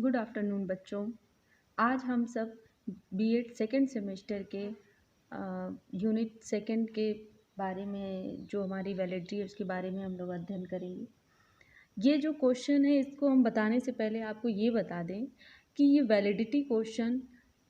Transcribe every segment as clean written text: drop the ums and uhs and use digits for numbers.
Good afternoon बच्चों। आज हम सब बीएड सेकेंड सेमेस्टर के यूनिट सेकेंड के बारे में, जो हमारी वैलिडिटी है उसके बारे में हम लोग अध्ययन करेंगे। ये जो क्वेश्चन है इसको हम बताने से पहले आपको ये बता दें कि ये वैलिडिटी क्वेश्चन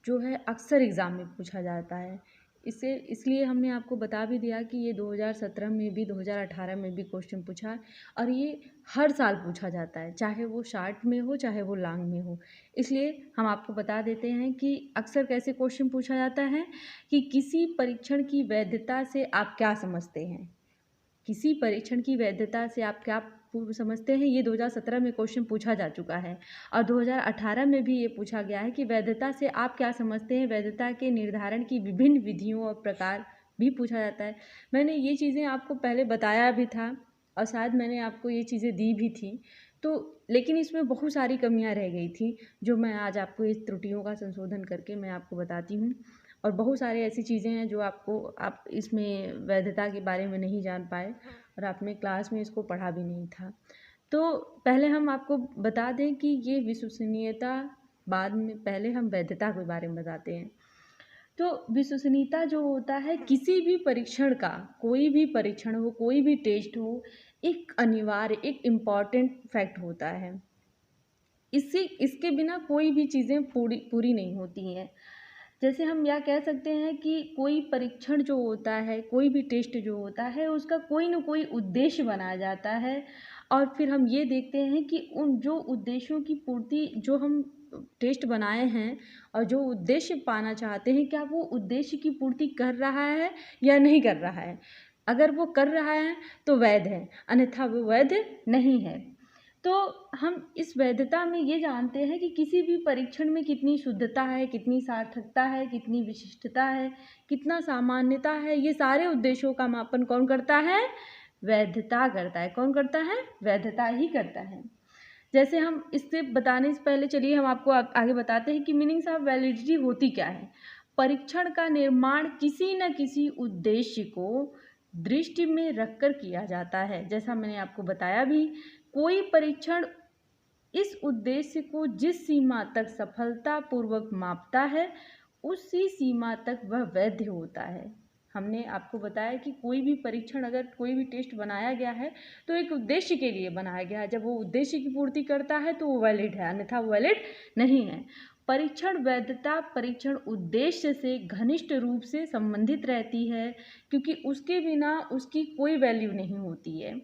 जो है अक्सर एग्ज़ाम में पूछा जाता है। इसलिए हमने आपको बता भी दिया कि ये 2017 में भी 2018 में भी क्वेश्चन पूछा और ये हर साल पूछा जाता है, चाहे वो शॉर्ट में हो चाहे वो लॉन्ग में हो। इसलिए हम आपको बता देते हैं कि अक्सर कैसे क्वेश्चन पूछा जाता है कि किसी परीक्षण की वैधता से आप क्या समझते हैं। किसी परीक्षण की वैधता से आप क्या पूर्व समझते हैं, ये 2017 में क्वेश्चन पूछा जा चुका है और 2018 में भी ये पूछा गया है कि वैधता से आप क्या समझते हैं। वैधता के निर्धारण की विभिन्न विधियों और प्रकार भी पूछा जाता है। मैंने ये चीज़ें आपको पहले बताया भी था और शायद मैंने आपको ये चीज़ें दी भी थी, तो लेकिन इसमें बहुत सारी कमियां रह गई थी जो मैं आज आपको इस त्रुटियों का संशोधन करके मैं आपको बताती हूँ। और बहुत सारे ऐसी चीज़ें हैं जो आप इसमें वैधता के बारे में नहीं जान पाए और आपने क्लास में इसको पढ़ा भी नहीं था। तो पहले हम आपको बता दें कि ये विश्वसनीयता, बाद में पहले हम वैधता के बारे में बताते हैं। तो विश्वसनीयता जो होता है किसी भी परीक्षण का, कोई भी परीक्षण हो, कोई भी टेस्ट हो, एक अनिवार्य, एक इम्पॉर्टेंट फैक्ट होता है। इसके बिना कोई भी चीज़ें पूरी नहीं होती हैं। जैसे हम यह कह सकते हैं कि कोई परीक्षण जो होता है, कोई भी टेस्ट जो होता है, उसका कोई ना कोई उद्देश्य बनाया जाता है और फिर हम ये देखते हैं कि उन जो उद्देश्यों की पूर्ति, जो हम टेस्ट बनाए हैं और जो उद्देश्य पाना चाहते हैं, क्या वो उद्देश्य की पूर्ति कर रहा है या नहीं कर रहा है। अगर वो कर रहा है तो वैध है, अन्यथा वो वैध नहीं है। तो हम इस वैधता में ये जानते हैं कि किसी भी परीक्षण में कितनी शुद्धता है, कितनी सार्थकता है, कितनी विशिष्टता है, कितना सामान्यता है, ये सारे उद्देश्यों का मापन कौन करता है? वैधता करता है। कौन करता है? वैधता ही करता है। जैसे हम इससे बताने से पहले चलिए हम आपको आगे बताते हैं कि मीनिंग्स ऑफ वैलिडिटी होती क्या है। परीक्षण का निर्माण किसी न किसी उद्देश्य को दृष्टि में रखकर किया जाता है। जैसा मैंने आपको बताया भी, कोई परीक्षण इस उद्देश्य को जिस सीमा तक सफलतापूर्वक मापता है, उसी सीमा तक वह वैध होता है। हमने आपको बताया कि कोई भी परीक्षण, अगर कोई भी टेस्ट बनाया गया है तो एक उद्देश्य के लिए बनाया गया है। जब वो उद्देश्य की पूर्ति करता है तो वो वैलिड है, अन्यथा वो वैलिड नहीं है। परीक्षण वैधता परीक्षण उद्देश्य से घनिष्ठ रूप से संबंधित रहती है, क्योंकि उसके बिना उसकी कोई वैल्यू नहीं होती है।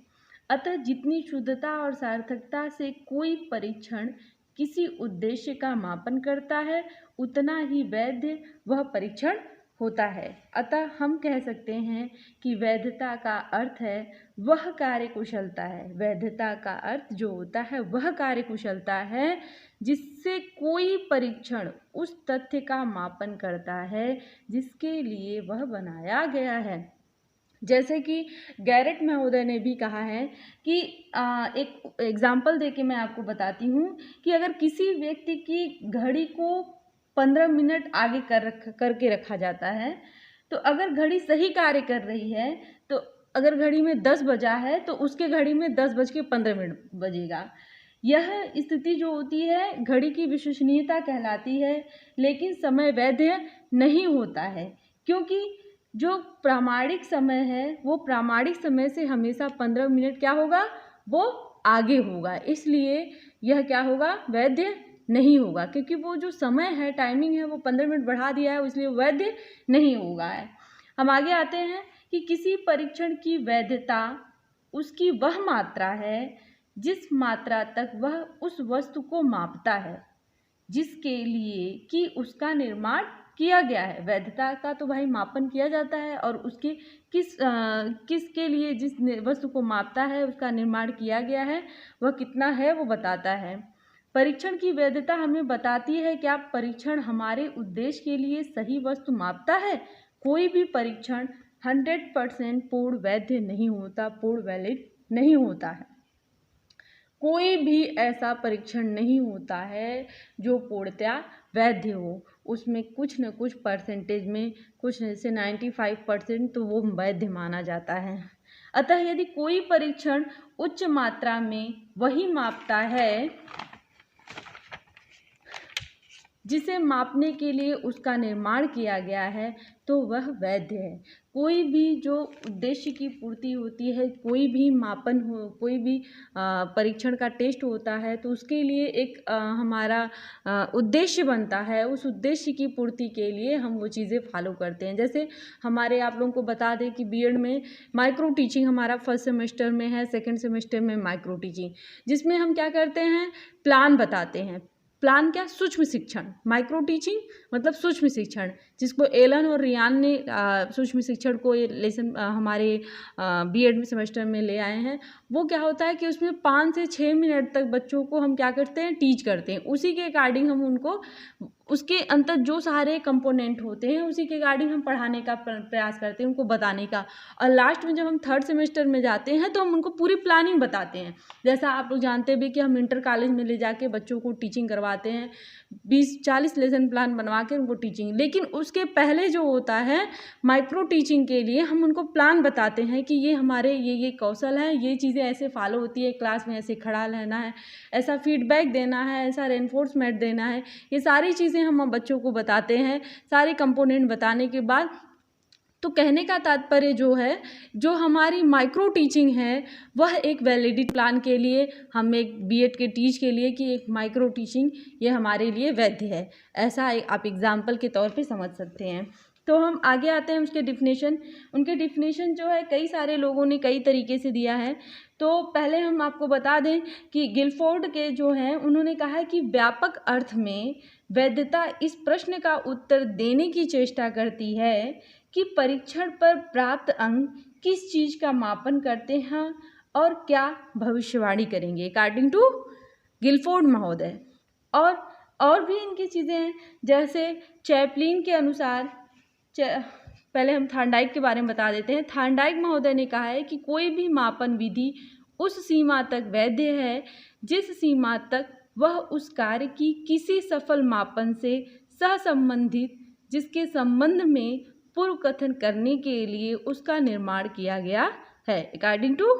अतः जितनी शुद्धता और सार्थकता से कोई परीक्षण किसी उद्देश्य का मापन करता है, उतना ही वैध वह परीक्षण होता है। अतः हम कह सकते हैं कि वैधता का अर्थ है वह कार्यकुशलता है। वैधता का अर्थ जो होता है वह कार्यकुशलता है जिससे कोई परीक्षण उस तथ्य का मापन करता है जिसके लिए वह बनाया गया है। जैसे कि गैरेट महोदय ने भी कहा है कि एक एग्जाम्पल देके मैं आपको बताती हूँ कि अगर किसी व्यक्ति की घड़ी को 15 मिनट आगे करके रखा जाता है, तो अगर घड़ी सही कार्य कर रही है, तो अगर घड़ी में 10 बजा है तो उसके घड़ी में 10:15 बजेगा। यह स्थिति जो होती है घड़ी की विश्वसनीयता कहलाती है, लेकिन समय वैध नहीं होता है, क्योंकि जो प्रामाणिक समय है वो प्रामाणिक समय से हमेशा 15 मिनट क्या होगा? वो आगे होगा। इसलिए यह क्या होगा? वैध नहीं होगा, क्योंकि वो जो समय है, टाइमिंग है, वो 15 मिनट बढ़ा दिया है, इसलिए वैध नहीं होगा है। हम आगे आते हैं कि किसी परीक्षण की वैधता उसकी वह मात्रा है जिस मात्रा तक वह उस वस्तु को मापता है जिसके लिए कि उसका निर्माण किया गया है। वैधता का तो भाई मापन किया जाता है और उसके किसके लिए जिस वस्तु को मापता है उसका निर्माण किया गया है, वह कितना है वो बताता है। परीक्षण की वैधता हमें बताती है कि आप परीक्षण हमारे उद्देश्य के लिए सही वस्तु मापता है। कोई भी परीक्षण 100% पूर्ण वैध नहीं होता, पूर्ण वैलिड नहीं होता है। कोई भी ऐसा परीक्षण नहीं होता है जो पूर्णतया वैध हो। उसमें कुछ न कुछ परसेंटेज में, कुछ जैसे 95% तो वो वैध माना जाता है। अतः यदि कोई परीक्षण उच्च मात्रा में वही मापता है जिसे मापने के लिए उसका निर्माण किया गया है तो वह वैध है। कोई भी जो उद्देश्य की पूर्ति होती है, कोई भी मापन हो, कोई भी परीक्षण का टेस्ट होता है तो उसके लिए एक हमारा उद्देश्य बनता है। उस उद्देश्य की पूर्ति के लिए हम वो चीज़ें फॉलो करते हैं। जैसे हमारे आप लोगों को बता दें कि बीएड में माइक्रो टीचिंग हमारा फर्स्ट सेमेस्टर में है, सेकंड सेमेस्टर में माइक्रो टीचिंग, जिसमें हम क्या करते हैं, प्लान बताते हैं। प्लान क्या, सूक्ष्म शिक्षण। माइक्रो टीचिंग मतलब सूक्ष्म शिक्षण, जिसको एलन और रियान ने सूक्ष्म शिक्षण को ये लेसन हमारे बीएड में सेमेस्टर में ले आए हैं। वो क्या होता है कि उसमें 5 से 6 मिनट तक बच्चों को हम क्या करते हैं, टीच करते हैं। उसी के अकॉर्डिंग हम उनको, उसके अंदर जो सारे कंपोनेंट होते हैं उसी के अकॉर्डिंग हम पढ़ाने का प्रयास करते हैं, उनको बताने का। और लास्ट में जब हम थर्ड सेमेस्टर में जाते हैं तो हम उनको पूरी प्लानिंग बताते हैं। जैसा आप लोग जानते भी कि हम इंटर कॉलेज में ले जाके बच्चों को टीचिंग करवाते हैं, 20-40 लेसन प्लान बनवा के उनको टीचिंग। लेकिन उसके पहले जो होता है माइक्रो टीचिंग के लिए हम उनको प्लान बताते हैं कि ये हमारे ये कौशल है, ये चीज़ें ऐसे फॉलो होती है, क्लास में ऐसे खड़ा रहना है, ऐसा फीडबैक देना है, ऐसा रेनफोर्समेंट देना है। ये सारी चीज़ें हम बच्चों को बताते हैं। सारे कंपोनेंट बताने के बाद, तो कहने का तात्पर्य जो है, जो हमारी माइक्रो टीचिंग है वह एक वैलिडिटी प्लान के लिए, हम एक बीएड के टीच के लिए कि एक माइक्रो टीचिंग ये हमारे लिए वैध है, ऐसा आप एग्जाम्पल के तौर पे समझ सकते हैं। तो हम आगे आते हैं उसके डिफिनेशन। उनके डिफिनेशन जो है कई सारे लोगों ने कई तरीके से दिया है। तो पहले हम आपको बता दें कि गिलफोर्ड के जो हैं उन्होंने कहा है कि व्यापक अर्थ में वैधता इस प्रश्न का उत्तर देने की चेष्टा करती है कि परीक्षण पर प्राप्त अंक किस चीज़ का मापन करते हैं और क्या भविष्यवाणी करेंगे, अकॉर्डिंग टू गिलफोर्ड महोदय। और भी इनकी चीज़ें हैं, जैसे चैपलिन के अनुसार, पहले हम थार्नडाइक के बारे में बता देते हैं। थार्नडाइक महोदय ने कहा है कि कोई भी मापन विधि उस सीमा तक वैध है जिस सीमा तक वह उस कार्य की किसी सफल मापन से सहसंबंधित, जिसके संबंध में पूर्व कथन करने के लिए उसका निर्माण किया गया है, अकॉर्डिंग टू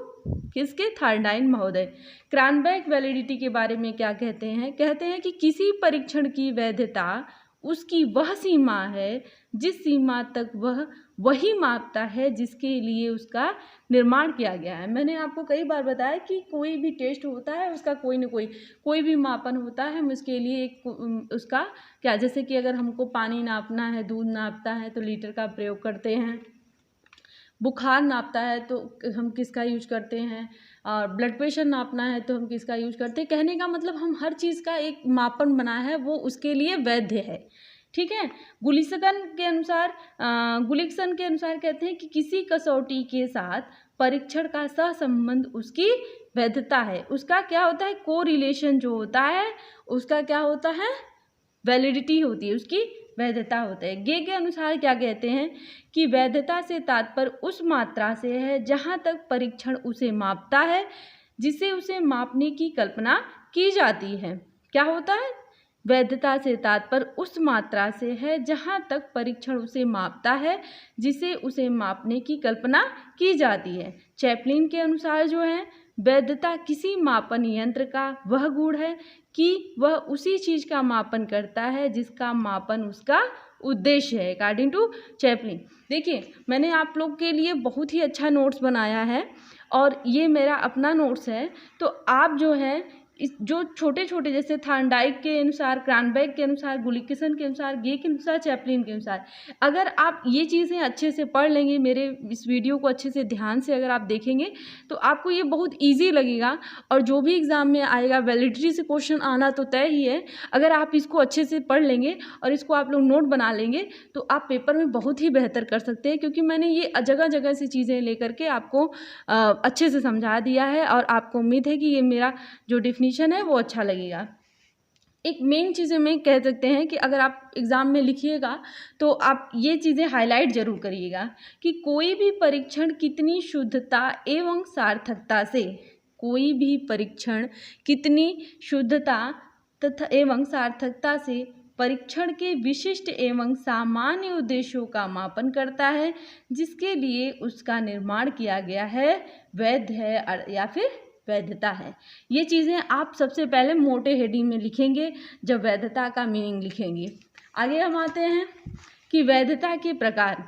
किसके, थार्नडाइक महोदय। क्रॉनबेक वैलिडिटी के बारे में क्या कहते हैं कि किसी परीक्षण की वैधता उसकी वह सीमा है जिस सीमा तक वह वही मापता है जिसके लिए उसका निर्माण किया गया है। मैंने आपको कई बार बताया कि कोई भी टेस्ट होता है उसका कोई न कोई भी मापन होता है, हम उसके लिए एक उसका क्या, जैसे कि अगर हमको पानी नापना है, दूध नापता है तो लीटर का प्रयोग करते हैं, बुखार नापता है तो हम किसका यूज करते हैं, और ब्लड प्रेशर नापना है तो हम किसका यूज करते हैं। कहने का मतलब हम हर चीज़ का एक मापन बना है, वो उसके लिए वैध है, ठीक है। गुलिक्सन के अनुसार कहते हैं कि किसी कसौटी के साथ परीक्षण का सहसंबंध उसकी वैधता है। उसका क्या होता है, कोरिलेशन जो होता है उसका क्या होता है, वैलिडिटी होती है, उसकी वैधता होता है। गे के अनुसार क्या कहते हैं कि वैधता से तात्पर्य उस मात्रा से है जहाँ तक परीक्षण उसे मापता है जिसे उसे मापने की कल्पना की जाती है। क्या होता है, वैधता से तात्पर्य उस मात्रा से है जहाँ तक परीक्षण उसे मापता है जिसे उसे मापने की कल्पना की जाती है। चैपलिन के अनुसार जो है, वैधता किसी मापन यंत्र का वह गुण है कि वह उसी चीज़ का मापन करता है जिसका मापन उसका उद्देश्य है, अकॉर्डिंग टू चैपलिन। देखिए, मैंने आप लोग के लिए बहुत ही अच्छा नोट्स बनाया है और ये मेरा अपना नोट्स है। तो आप जो है इस जो छोटे छोटे, जैसे थार्नडाइक के अनुसार, क्रॉनबेक के अनुसार, गुलिक्सन के अनुसार, गे के अनुसार, चैपलिन के अनुसार, अगर आप ये चीज़ें अच्छे से पढ़ लेंगे, मेरे इस वीडियो को अच्छे से ध्यान से अगर आप देखेंगे तो आपको ये बहुत इजी लगेगा। और जो भी एग्ज़ाम में आएगा, वैलिडिटी से क्वेश्चन आना तो तय ही है। अगर आप इसको अच्छे से पढ़ लेंगे और इसको आप लोग नोट बना लेंगे तो आप पेपर में बहुत ही बेहतर कर सकते हैं, क्योंकि मैंने ये जगह जगह से चीज़ें लेकर के आपको अच्छे से समझा दिया है और आपको उम्मीद है कि ये मेरा जो डिफिनीशन है वो अच्छा लगेगा। एक मेन चीज़ें में कह सकते हैं कि अगर आप एग्ज़ाम में लिखिएगा तो आप ये चीज़ें हाईलाइट ज़रूर करिएगा कि कोई भी परीक्षण कितनी शुद्धता एवं सार्थकता से, कोई भी परीक्षण कितनी शुद्धता तथा एवं सार्थकता से परीक्षण के विशिष्ट एवं सामान्य उद्देश्यों का मापन करता है जिसके लिए उसका निर्माण किया गया है, वैध है या फिर वैधता है। ये चीज़ें आप सबसे पहले मोटे हेडिंग में लिखेंगे जब वैधता का मीनिंग लिखेंगे। आगे हम आते हैं कि वैधता के प्रकार।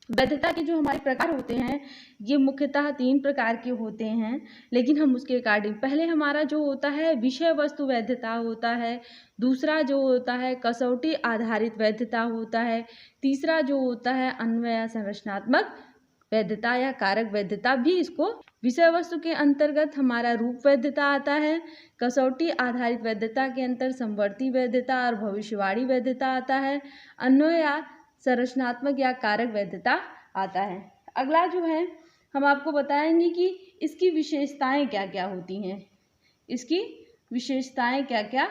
वैधता के जो हमारे प्रकार होते हैं ये मुख्यतः 3 प्रकार के होते हैं, लेकिन हम उसके अकॉर्डिंग पहले हमारा जो होता है विषय वस्तु वैधता होता है, दूसरा जो होता है कसौटी आधारित वैधता होता है, तीसरा जो होता है अन्वय संरचनात्मक वैधता या कारक वैधता भी इसको विषय वस्तु के अंतर्गत हमारा रूप वैधता आता है। कसौटी आधारित वैधता के अंतर समवर्ती वैधता और भविष्यवाणी वैधता आता है। अन्वय या संरचनात्मक या कारक वैधता आता है। अगला जो है हम आपको बताएंगे कि इसकी विशेषताएं क्या क्या होती हैं। इसकी विशेषताएं क्या क्या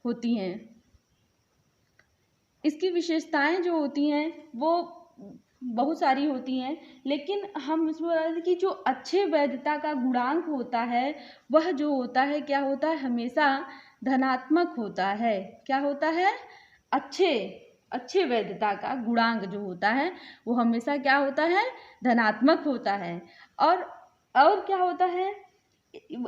होती हैं। इसकी विशेषताएं जो होती हैं वो बहुत सारी होती हैं, लेकिन हम इसमें बता दें कि जो अच्छे वैधता का गुणांक होता है वह जो होता है क्या होता है, हमेशा धनात्मक होता है। क्या होता है? अच्छे वैधता का गुणांक जो होता है वो हमेशा क्या होता है, धनात्मक होता है। और क्या होता है,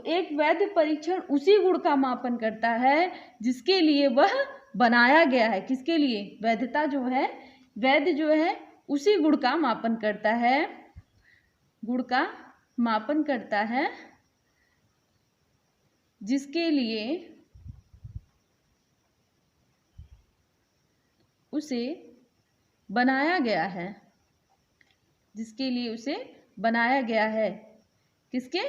एक वैध परीक्षण उसी गुण का मापन करता है जिसके लिए वह बनाया गया है। किसके लिए? वैधता जो है, वैध जो है उसी गुण का मापन करता है, गुण का मापन करता है जिसके लिए उसे बनाया गया है, जिसके लिए उसे बनाया गया है। किसके?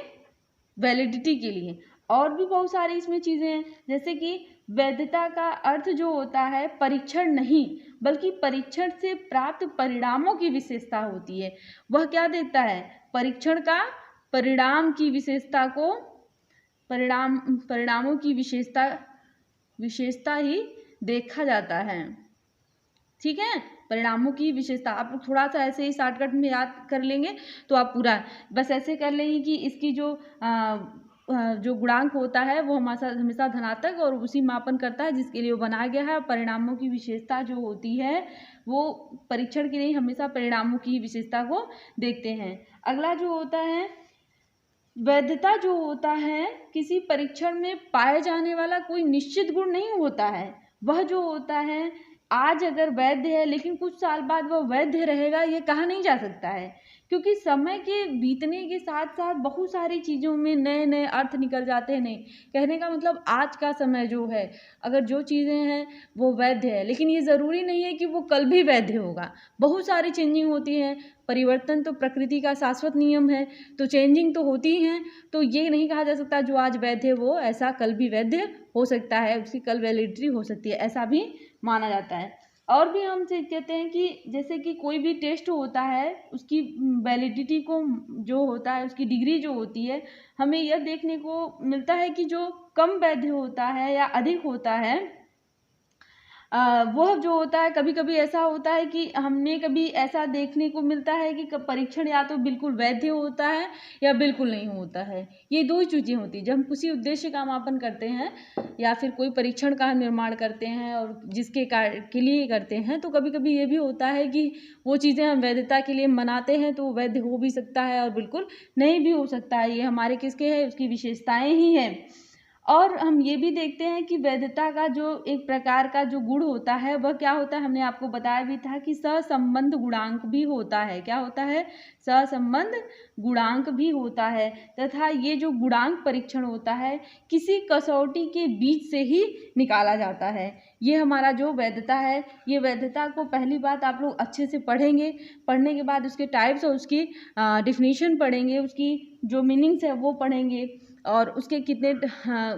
वैलिडिटी के लिए। और भी बहुत सारी इसमें चीज़ें हैं, जैसे कि वैधता का अर्थ जो होता है परीक्षण नहीं बल्कि परीक्षण से प्राप्त परिणामों की विशेषता होती है। वह क्या देता है? परीक्षण का परिणाम की विशेषता को परिणामों की विशेषता ही देखा जाता है। ठीक है, परिणामों की विशेषता आप लोग थोड़ा सा ऐसे ही शॉर्टकट में याद कर लेंगे तो आप पूरा बस ऐसे कर लेंगे कि इसकी जो गुणांक होता है वो हमेशा धनात्मक और उसी मापन करता है जिसके लिए वो बनाया गया है। परिणामों की विशेषता जो होती है वो परीक्षण के लिए हमेशा परिणामों की विशेषता को देखते हैं। अगला जो होता है वैधता जो होता है किसी परीक्षण में पाए जाने वाला कोई निश्चित गुण नहीं होता है। वह जो होता है आज अगर वैध है लेकिन कुछ साल बाद वह वैध रहेगा ये कहा नहीं जा सकता है, क्योंकि समय के बीतने के साथ साथ बहुत सारी चीज़ों में नए नए अर्थ निकल जाते हैं। नहीं, कहने का मतलब आज का समय जो है अगर जो चीज़ें हैं वो वैध है, लेकिन ये ज़रूरी नहीं है कि वो कल भी वैध होगा। बहुत सारी चेंजिंग होती है, परिवर्तन तो प्रकृति का शाश्वत नियम है, तो चेंजिंग तो होती ही हैं। तो ये नहीं कहा जा सकता जो आज वैध है वो ऐसा कल भी वैध हो सकता है, उसकी कल वैलिडिटी हो सकती है, ऐसा भी माना जाता है। और भी हम कहते हैं कि जैसे कि कोई भी टेस्ट होता है उसकी वैलिडिटी को जो होता है उसकी डिग्री जो होती है हमें यह देखने को मिलता है कि जो कम वैध होता है या अधिक होता है वह जो होता है कभी कभी ऐसा होता है कि हमने कभी ऐसा देखने को मिलता है कि परीक्षण या तो बिल्कुल वैध होता है या बिल्कुल नहीं होता है। ये दो ही चीज़ें होती हैं। जब हम किसी उद्देश्य का मापन करते हैं या फिर कोई परीक्षण का निर्माण करते हैं और जिसके के लिए करते हैं तो कभी कभी ये भी होता है कि वो चीज़ें हम वैधता के लिए मनाते हैं तो वैध हो भी सकता है और बिल्कुल नहीं भी हो सकता है। ये हमारे किसके है, उसकी विशेषताएँ ही हैं। और हम ये भी देखते हैं कि वैधता का जो एक प्रकार का जो गुण होता है वह क्या होता है, हमने आपको बताया भी था कि सहसंबंध गुणांक भी होता है। क्या होता है? सहसंबंध गुणांक भी होता है। तथा ये जो गुणांक परीक्षण होता है किसी कसौटी के बीच से ही निकाला जाता है। ये हमारा जो वैधता है, ये वैधता को पहली बात आप लोग अच्छे से पढ़ेंगे, पढ़ने के बाद उसके टाइप्स और उसकी डिफिनीशन पढ़ेंगे, उसकी जो मीनिंग्स है वो पढ़ेंगे और उसके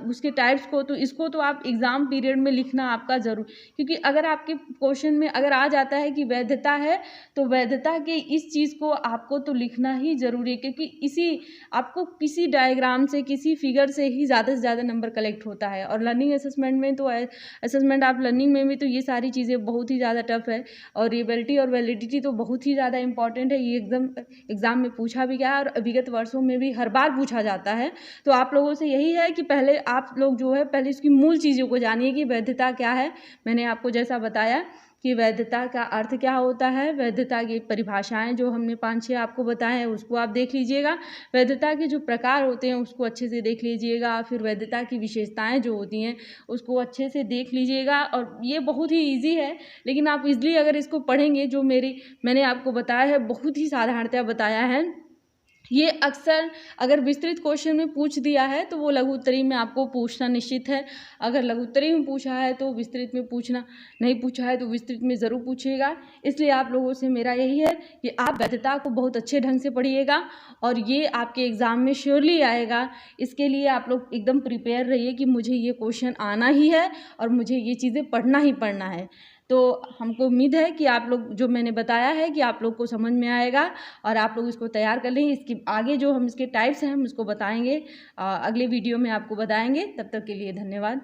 उसके टाइप्स को, तो इसको तो आप एग्ज़ाम पीरियड में लिखना आपका ज़रूर, क्योंकि अगर आपके क्वेश्चन में अगर आ जाता है कि वैधता है तो वैधता के इस चीज़ को आपको तो लिखना ही ज़रूरी है, क्योंकि आपको किसी डायग्राम से किसी फिगर से ही ज़्यादा से ज़्यादा नंबर कलेक्ट होता है। और लर्निंग असेसमेंट में तो असेसमेंट ऑफ लर्निंग में भी तो ये सारी चीज़ें बहुत ही ज़्यादा टफ है और रिएबिलिटी और वैलिडिटी तो बहुत ही ज़्यादा इंपॉर्टेंट है। ये एग्ज़ाम में पूछा भी गया है और विगत वर्षों में भी हर बार पूछा जाता है। तो आप लोगों से यही है कि पहले आप लोग जो है पहले इसकी मूल चीज़ों को जानिए कि वैधता क्या है। मैंने आपको जैसा बताया कि वैधता का अर्थ क्या होता है, वैधता की परिभाषाएं जो हमने 5-6 आपको बताए हैं उसको आप देख लीजिएगा। वैधता के जो प्रकार होते हैं उसको अच्छे से देख लीजिएगा। फिर वैधता की विशेषताएं जो होती हैं उसको अच्छे से देख लीजिएगा। और ये बहुत ही ईजी है, लेकिन आप ईजिली अगर इसको पढ़ेंगे, जो मैंने आपको बताया है बहुत ही साधारणतः बताया है। ये अक्सर अगर विस्तृत क्वेश्चन में पूछ दिया है तो वो लघु उत्तरी में आपको पूछना निश्चित है। अगर लघु उत्तरी में पूछा है तो विस्तृत में पूछना, नहीं पूछा है तो विस्तृत में ज़रूर पूछिएगा। इसलिए आप लोगों से मेरा यही है कि आप वैधता को बहुत अच्छे ढंग से पढ़िएगा और ये आपके एग्ज़ाम में श्योरली आएगा। इसके लिए आप लोग एकदम प्रिपेयर रहिए कि मुझे ये क्वेश्चन आना ही है और मुझे ये चीज़ें पढ़ना ही पढ़ना है। तो हमको उम्मीद है कि आप लोग जो मैंने बताया है कि आप लोग को समझ में आएगा और आप लोग इसको तैयार कर लेंगे। इसकी आगे जो हम इसके टाइप्स हैं हम इसको बताएंगे, अगले वीडियो में आपको बताएंगे। तब तक के लिए धन्यवाद।